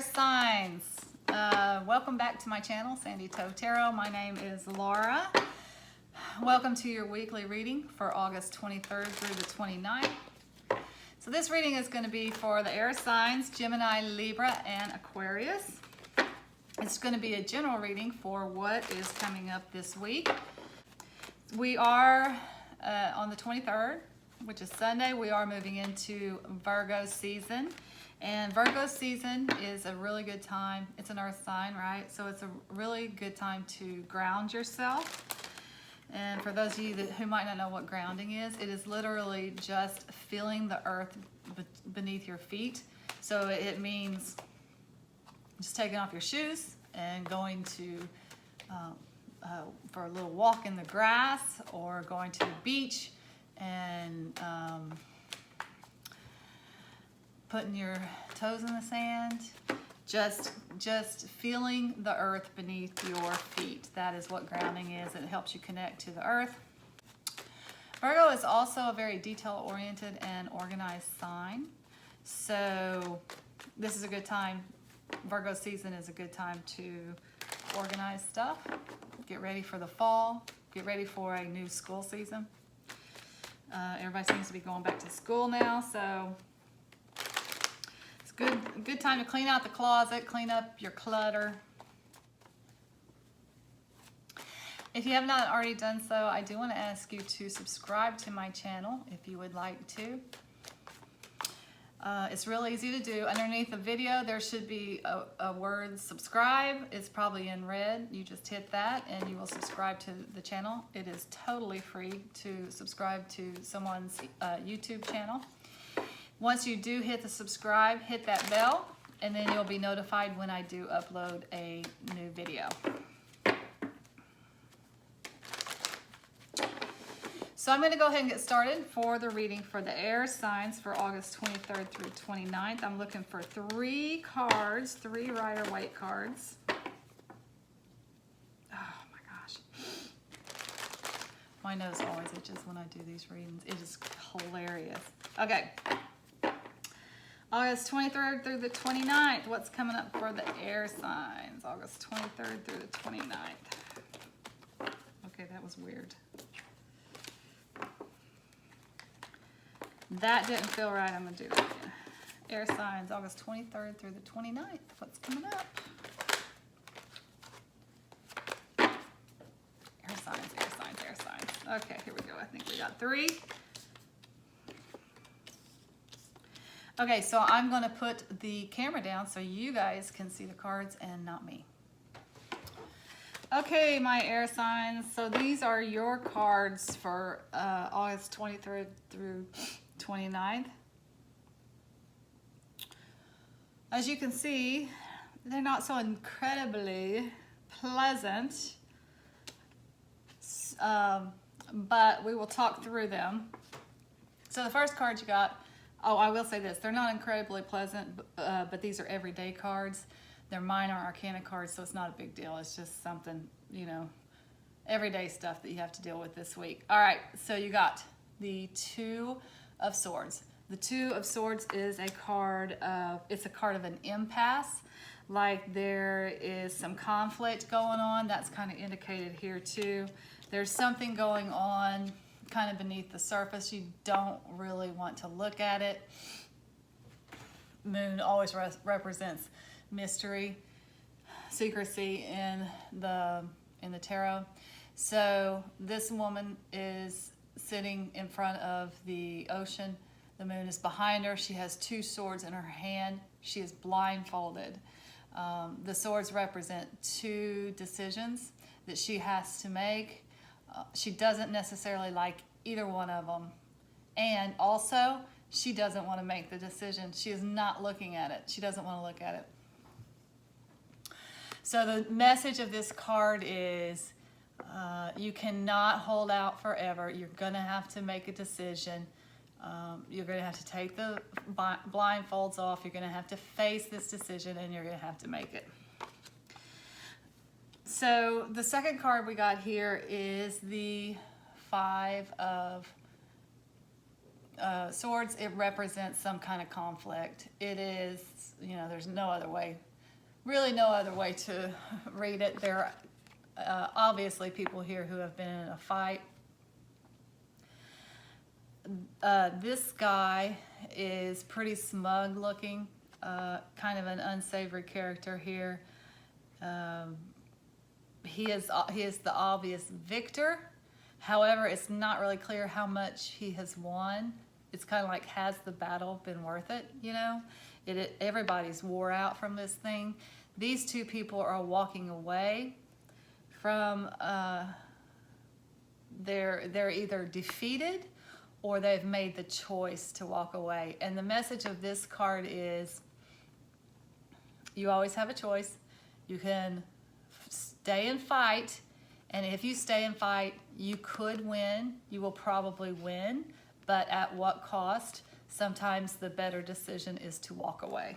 signs. Welcome back to my channel, Sandy Toe Tarot. My name is Laura. Welcome to your weekly reading for August 23rd through the 29th. So this reading is going to be for the air signs, Gemini, Libra, and Aquarius. It's going to be a general reading for what is coming up this week. We are on the 23rd, which is Sunday. We are moving into Virgo season. And Virgo season is a really good time. It's an earth sign, right? So it's a really good time to ground yourself. And for those of you who might not know what grounding is, it is literally just feeling the earth beneath your feet. So it means just taking off your shoes and going to for a little walk in the grass, or going to the beach and putting your toes in the sand, just feeling the earth beneath your feet. That is what grounding is. It helps you connect to the earth. Virgo is also a very detail-oriented and organized sign. So this is a good time. Virgo season is a good time to organize stuff. Get ready for the fall. Get ready for a new school season. Everybody seems to be going back to school now, so good time to clean out the closet, clean up your clutter. If you have not already done so, I do want to ask you to subscribe to my channel if you would like to. It's real easy to do. Underneath the video, there should be a word subscribe. It's probably in red. You just hit that and you will subscribe to the channel. It is totally free to subscribe to someone's YouTube channel. Once you do hit the subscribe, hit that bell, and then you'll be notified when I do upload a new video. So I'm going to go ahead and get started for the reading for the air signs for August 23rd through 29th. I'm looking for 3 cards, 3 Rider-Waite cards. Oh my gosh. My nose always itches when I do these readings. It is hilarious. Okay. August 23rd through the 29th. What's coming up for the air signs? August 23rd through the 29th. Okay, that was weird. That didn't feel right. I'm going to do that again. Air signs, August 23rd through the 29th. What's coming up? Air signs, air signs, air signs. Okay, here we go. I think we got 3. Okay, so I'm going to put the camera down so you guys can see the cards and not me. Okay, my air signs. So these are your cards for August 23rd through 29th. As you can see, they're not so incredibly pleasant, but we will talk through them. So the first card you got, oh, I will say this, they're not incredibly pleasant, but these are everyday cards. They're minor arcana cards, so it's not a big deal. It's just something, you know, everyday stuff that you have to deal with this week. All right, so you got the 2 of Swords. The 2 of Swords is a card of, it's a card of an impasse, like there is some conflict going on. That's kind of indicated here too. There's something going on kind of beneath the surface. You don't really want to look at it. Moon always represents mystery, secrecy in the tarot. So this woman is sitting in front of the ocean. The moon is behind her. She has 2 swords in her hand. She is blindfolded. The swords represent 2 decisions that she has to make. She doesn't necessarily like either one of them. And also, she doesn't want to make the decision. She is not looking at it. She doesn't want to look at it. So the message of this card is you cannot hold out forever. You're going to have to make a decision. You're going to have to take the blindfolds off. You're going to have to face this decision, and you're going to have to make it. So the second card we got here is the 5 of Swords. It represents some kind of conflict. It is, you know, there's no other way really no other way to read it. There are obviously people here who have been in a fight. This guy is pretty smug looking, kind of an unsavory character here. He is the obvious victor. However, it's not really clear how much he has won. It's kind of like, has the battle been worth it? You know, everybody's wore out from this thing. These two people are walking away from. They're either defeated or they've made the choice to walk away. And the message of this card is, you always have a choice. You can stay and fight, and if you stay and fight, you could win. You will probably win, but at what cost? Sometimes the better decision is to walk away.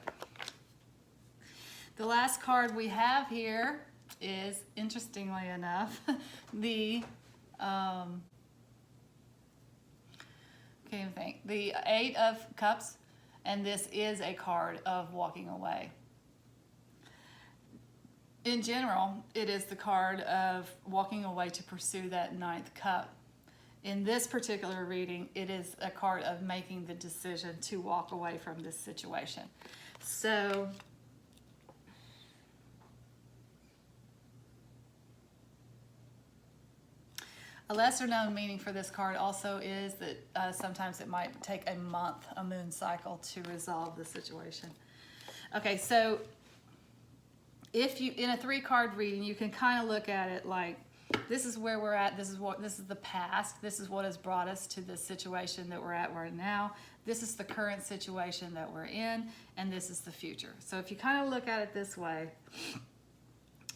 The last card we have here is, interestingly enough, the can't even think. The Eight of Cups, and this is a card of walking away. In general, it is the card of walking away to pursue that ninth cup. In this particular reading, it is a card of making the decision to walk away from this situation. So, a lesser known meaning for this card also is that sometimes it might take a month, a moon cycle, to resolve the situation. Okay, so if you, in a 3-card reading, you can kind of look at it like, this is where we're at, this is the past, this is what has brought us to this situation that we're at right now, this is the current situation that we're in, and this is the future. So if you kind of look at it this way,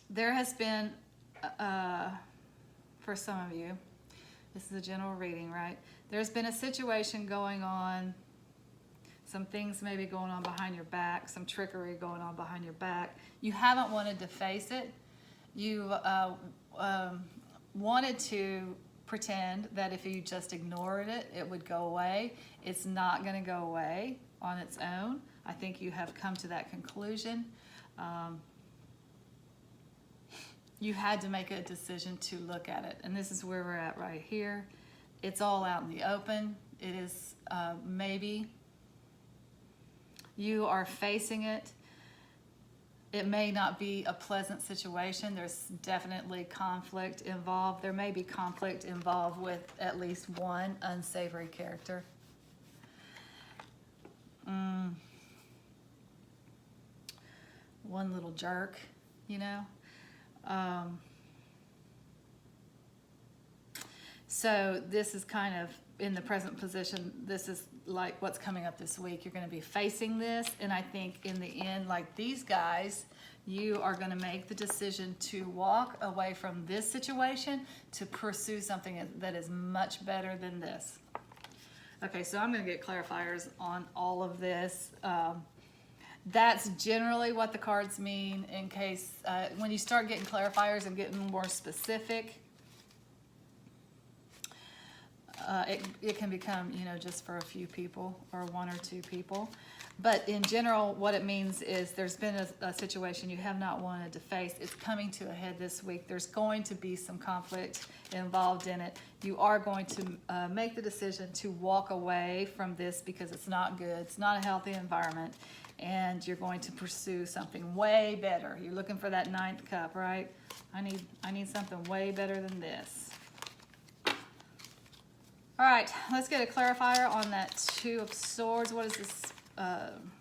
there has been, for some of you, this is a general reading, right? There's been a situation going on, some things maybe going on behind your back, some trickery going on behind your back. You haven't wanted to face it. You've wanted to pretend that if you just ignored it, it would go away. It's not going to go away on its own. I think you have come to that conclusion. You had to make a decision to look at it, and this is where we're at right here. It's all out in the open. It is maybe you are facing it. It may not be a pleasant situation. There's definitely conflict involved. There may be conflict involved with at least one unsavory character. One little jerk, you know. So this is kind of in the present position. This is like what's coming up this week. You're going to be facing this, and I think in the end, like these guys, you are going to make the decision to walk away from this situation to pursue something that is much better than this. Okay, so I'm going to get clarifiers on all of this. That's generally what the cards mean. In case when you start getting clarifiers and getting more specific, it can become, you know, just for a few people or 1 or 2 people. But in general, what it means is there's been a situation you have not wanted to face. It's coming to a head this week. There's going to be some conflict involved in it. You are going to make the decision to walk away from this because it's not good. It's not a healthy environment. And you're going to pursue something way better. You're looking for that 9th cup, right? I need something way better than this. All right, let's get a clarifier on that 2 of Swords. What is this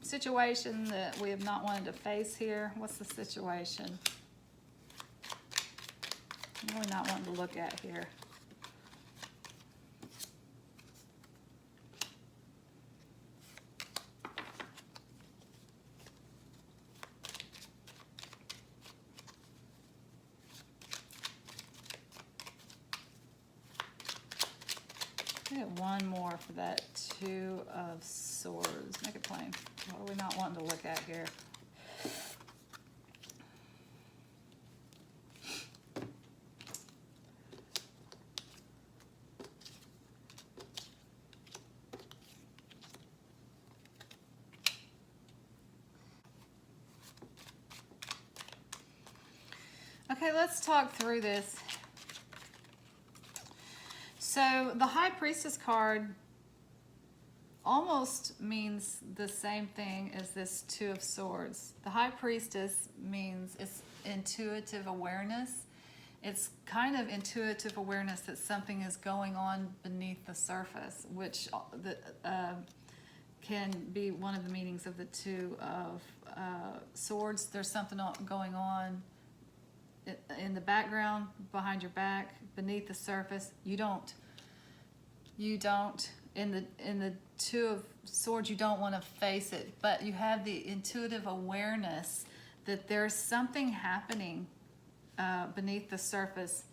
situation that we have not wanted to face here? What's the situation? I'm really not wanting to look at here. Get one more for that 2 of Swords. Make it plain. What are we not wanting to look at here? Okay, let's talk through this. So the High Priestess card almost means the same thing as this Two of Swords. The High Priestess means it's intuitive awareness. It's kind of intuitive awareness that something is going on beneath the surface, which can be one of the meanings of the Two of Swords. There's something going on in the background, behind your back, beneath the surface. You don't in the Two of Swords, you don't want to face it, but you have the intuitive awareness that there's something happening beneath the surface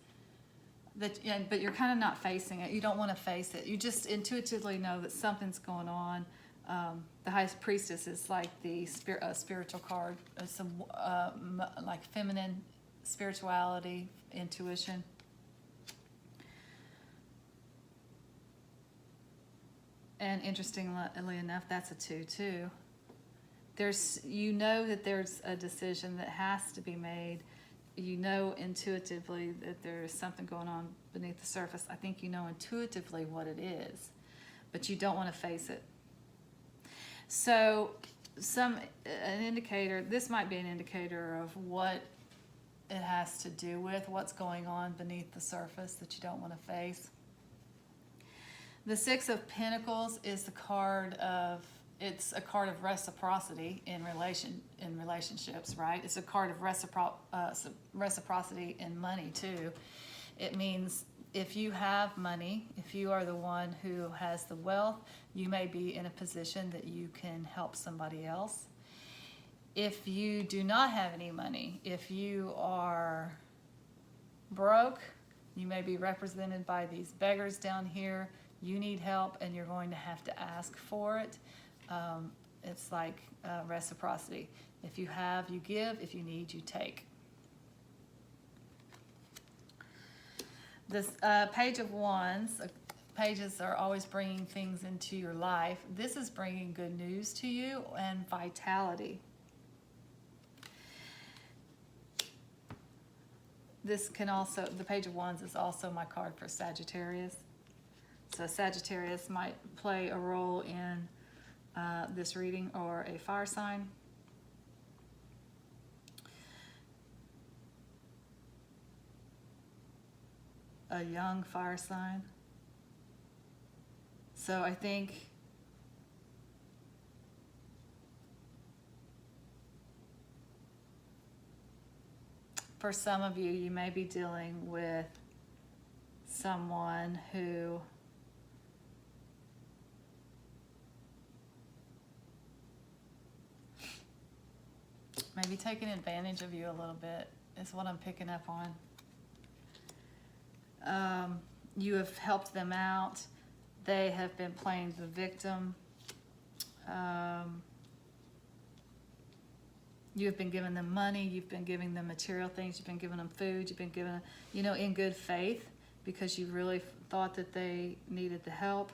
but you're kind of not facing it. You don't want to face it. You just intuitively know that something's going on. The High Priestess is like the spiritual card. It's some like feminine spirituality, intuition. And interestingly enough, that's a 2 too. You know that there's a decision that has to be made. You know intuitively that there's something going on beneath the surface. I think you know intuitively what it is, but you don't want to face it. So an indicator, this might be an indicator of what it has to do with, what's going on beneath the surface that you don't want to face. The Six of Pentacles is the card of, it's a card of reciprocity in relationships, right? It's a card of reciprocity in money too. It means if you have money, if you are the one who has the wealth, you may be in a position that you can help somebody else. If you do not have any money, if you are broke, you may be represented by these beggars down here. You need help and you're going to have to ask for it. It's like reciprocity. If you have, you give. If you need, you take. This Page of Wands, pages are always bringing things into your life. This is bringing good news to you and vitality. This can also, the Page of Wands is also my card for Sagittarius. So Sagittarius might play a role in this reading, or a fire sign. A young fire sign. So I think for some of you, you may be dealing with someone who maybe taking advantage of you a little bit, is what I'm picking up on. You have helped them out. They have been playing the victim. You have been giving them money. You've been giving them material things. You've been giving them food. You've been giving them, in good faith, because you really thought that they needed the help.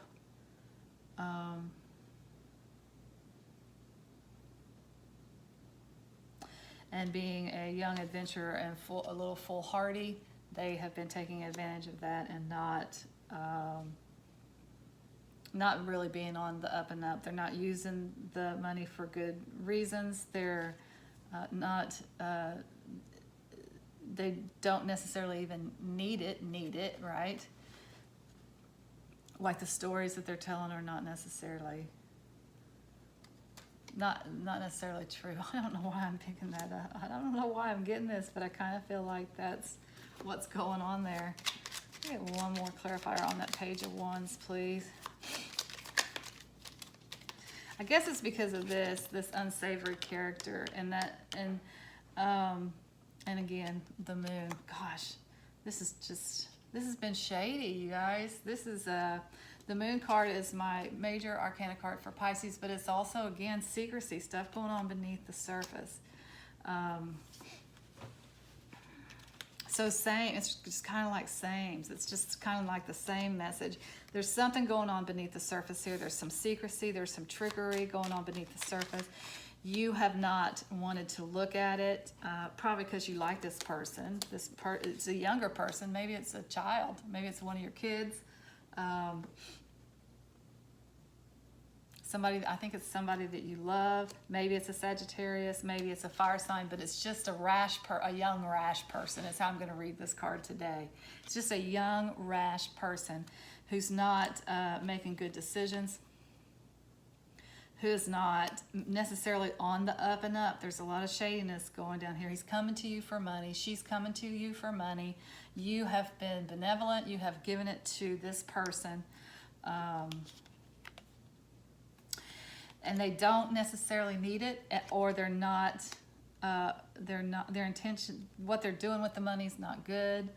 And being a young adventurer and a little foolhardy, they have been taking advantage of that and not really being on the up and up. They're not using the money for good reasons. They're they don't necessarily even need it, right? Like the stories that they're telling are not necessarily true. I don't know why I'm picking that up. I don't know why I'm getting this, but I kind of feel like that's what's going on there. Get one more clarifier on that Page of Wands, please. I guess it's because of this unsavory character, and again, the Moon. Gosh, this has been shady, you guys. This is the Moon card is my major arcana card for Pisces, but it's also, again, secrecy, stuff going on beneath the surface. So same, it's just kind of like sames. It's just kind of like the same message. There's something going on beneath the surface here. There's some secrecy. There's some trickery going on beneath the surface. You have not wanted to look at it, probably because you like this person. It's a younger person. Maybe it's a child. Maybe it's one of your kids. I think it's somebody that you love. Maybe it's a Sagittarius. Maybe it's a fire sign. But it's just a young rash person. Is how I'm going to read this card today. It's just a young rash person who's not making good decisions, who is not necessarily on the up and up. There's a lot of shadiness going down here. He's coming to you for money. She's coming to you for money. You have been benevolent. You have given it to this person. And they don't necessarily need it, or their intention, what they're doing with the money is not good.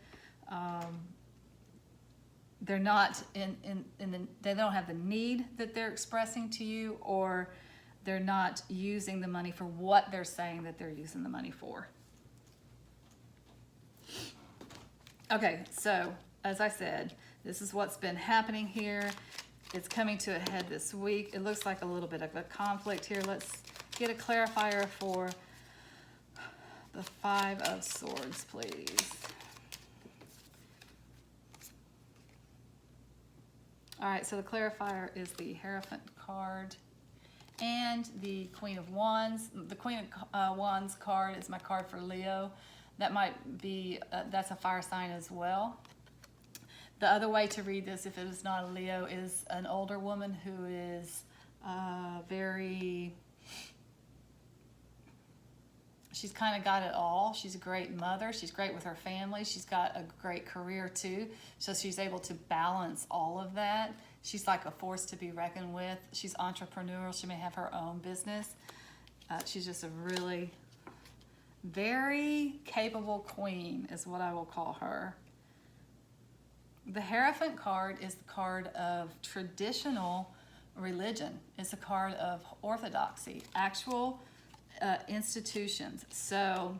They're not they don't have the need that they're expressing to you, or they're not using the money for what they're saying that they're using the money for. Okay, so as I said, this is what's been happening here. It's coming to a head this week. It looks like a little bit of a conflict here. Let's get a clarifier for the Five of Swords, please. All right, so the clarifier is the Hierophant card and the Queen of Wands. The Queen of Wands card is my card for Leo. That might be, that's a fire sign as well. The other way to read this, if it is not a Leo, is an older woman who is she's kind of got it all. She's a great mother. She's great with her family. She's got a great career too. So she's able to balance all of that. She's like a force to be reckoned with. She's entrepreneurial. She may have her own business. She's just a really very capable queen is what I will call her. The Hierophant card is the card of traditional religion. It's a card of orthodoxy, actual institutions. So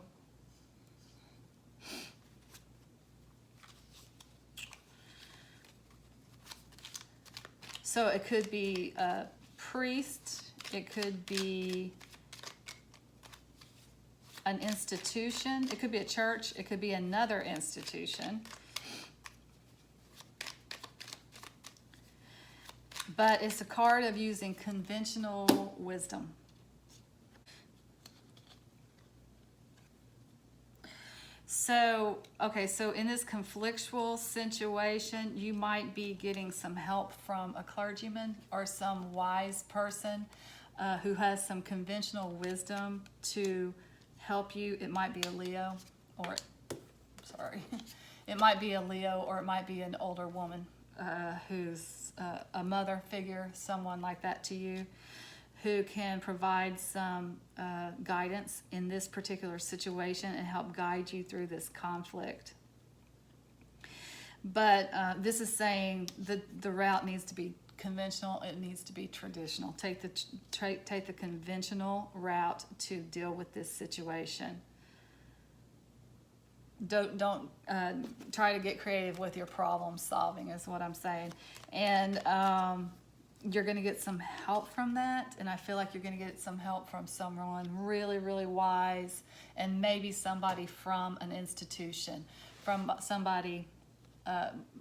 it could be a priest, it could be an institution, it could be a church, it could be another institution. But it's a card of using conventional wisdom. So, okay, so in this conflictual situation, you might be getting some help from a clergyman or some wise person who has some conventional wisdom to help you. It might be a Leo, or, sorry, it might be a Leo, or it might be an older woman who's a mother figure, someone like that to you, who can provide some guidance in this particular situation and help guide you through this conflict. But this is saying the route needs to be conventional, it needs to be traditional. Take the conventional route to deal with this situation. Don't try to get creative with your problem solving is what I'm saying. And you're going to get some help from that, and I feel like you're going to get some help from someone really, really wise, and maybe somebody from an institution, from somebody,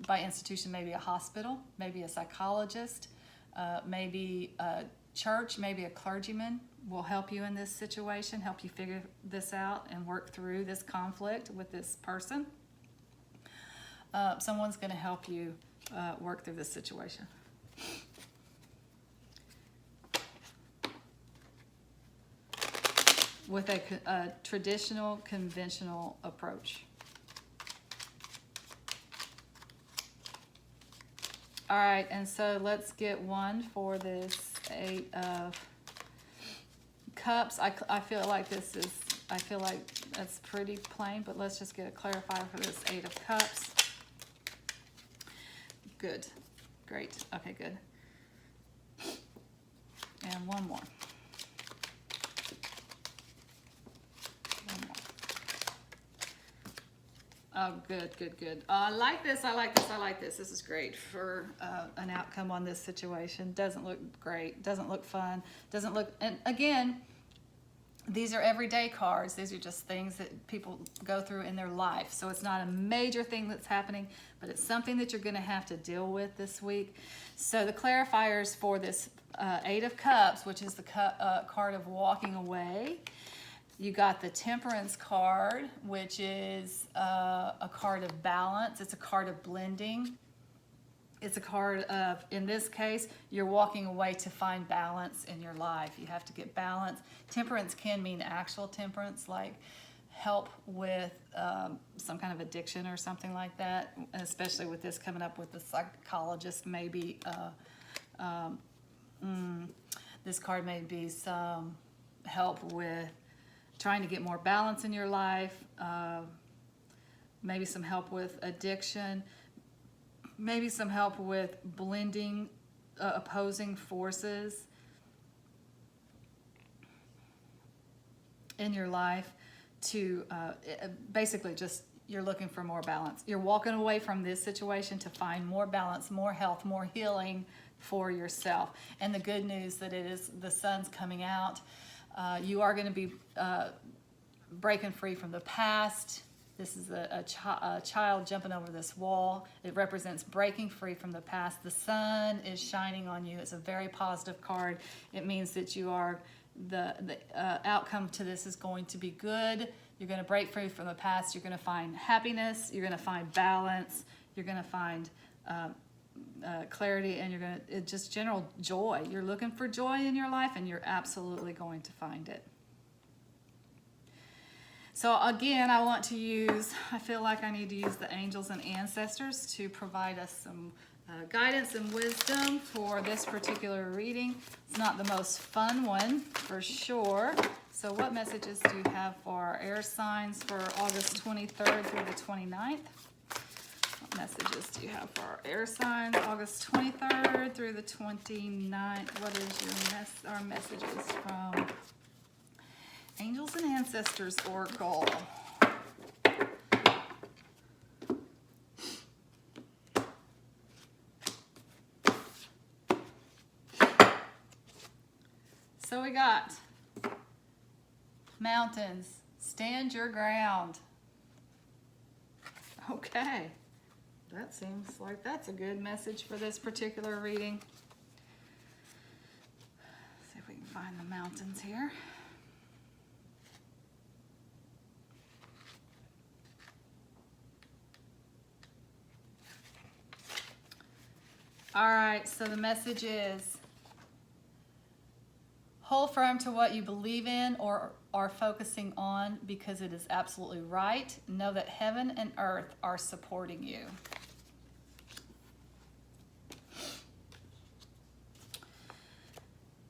by institution, maybe a hospital, maybe a psychologist, maybe a church, maybe a clergyman will help you in this situation, help you figure this out and work through this conflict with this person. Someone's going to help you work through this situation. With a traditional, conventional approach. All right, and so let's get one for this Eight of Cups. I feel like that's pretty plain, but let's just get a clarifier for this Eight of Cups. Good, great, okay, good. And one more. Oh, good, good, good. I like this, I like this, I like this. This is great for an outcome on this situation. Doesn't look great, doesn't look fun, doesn't look, and again, These are everyday cards. These are just things that people go through in their life. So it's not a major thing that's happening, but it's something that you're going to have to deal with this week. So the clarifiers for this Eight of Cups, which is the card of walking away. You got the Temperance card, which is a card of balance. It's a card of blending. It's a card of, in this case, you're walking away to find balance in your life. You have to get balance. Temperance can mean actual temperance, like help with some kind of addiction or something like that, especially with this coming up with the psychologist, maybe. This card may be some help with trying to get more balance in your life, maybe some help with addiction, maybe some help with blending opposing forces in your life to basically just you're looking for more balance. You're walking away from this situation to find more balance, more health, more healing for yourself. And the good news that it is the sun's coming out. You are going to be breaking free from the past. This is a child jumping over this wall. It represents breaking free from the past. The sun is shining on you. It's a very positive card. It means that you are, the outcome to this is going to be good. You're going to break free from the past. You're going to find happiness. You're going to find balance. You're going to find clarity, and you're going to, just general joy. You're looking for joy in your life, and you're absolutely going to find it. So again, I feel like I need to use the angels and ancestors to provide us some guidance and wisdom for this particular reading. It's not the most fun one, for sure. So what messages do you have for our air signs for August 23rd through the 29th? What messages do you have for our air signs August 23rd through the 29th? What is our messages from Angels and Ancestors Oracle? So we got mountains, stand your ground. Okay, that seems like that's a good message for this particular reading. Let's see if we can find the mountains here. All right, so the message is, hold firm to what you believe in or are focusing on because it is absolutely right. Know that heaven and earth are supporting you.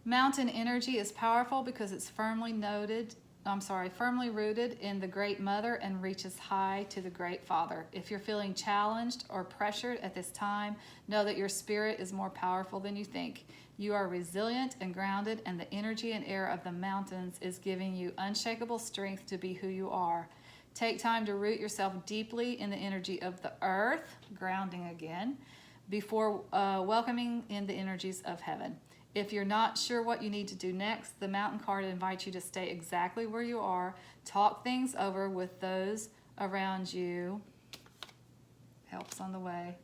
Mountain energy is powerful because it's firmly rooted in the Great Mother and reaches high to the Great Father. If you're feeling challenged or pressured at this time, know that your spirit is more powerful than you think. You are resilient and grounded, and the energy and air of the mountains is giving you unshakable strength to be who you are. Take time to root yourself deeply in the energy of the earth, grounding again, before welcoming in the energies of heaven. If you're not sure what you need to do next, the mountain card invites you to stay exactly where you are, talk things over with those around you, helps on the way,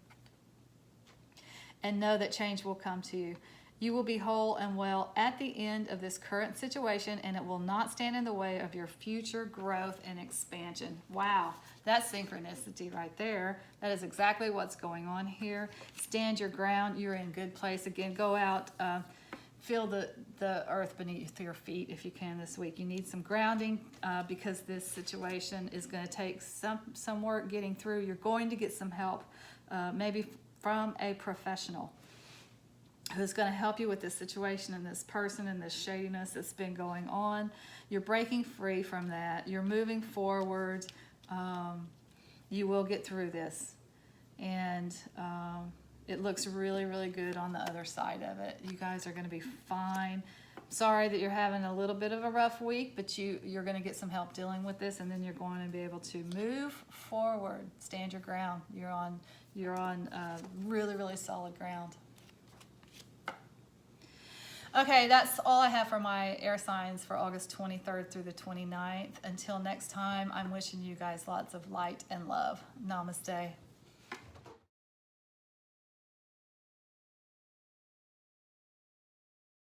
and know that change will come to you. You will be whole and well at the end of this current situation, and it will not stand in the way of your future growth and expansion. Wow, that's synchronicity right there. That is exactly what's going on here. Stand your ground. You're in a good place. Again, go out, feel the earth beneath your feet if you can this week. You need some grounding because this situation is going to take some work getting through. You're going to get some help, maybe from a professional who's going to help you with this situation and this person and this shadiness that's been going on. You're breaking free from that. You're moving forward. You will get through this. And it looks really, really good on the other side of it. You guys are going to be fine. Sorry that you're having a little bit of a rough week, but you're going to get some help dealing with this, and then you're going to be able to move forward. Stand your ground. You're on really, really solid ground. Okay, that's all I have for my air signs for August 23rd through the 29th. Until next time, I'm wishing you guys lots of light and love. Namaste.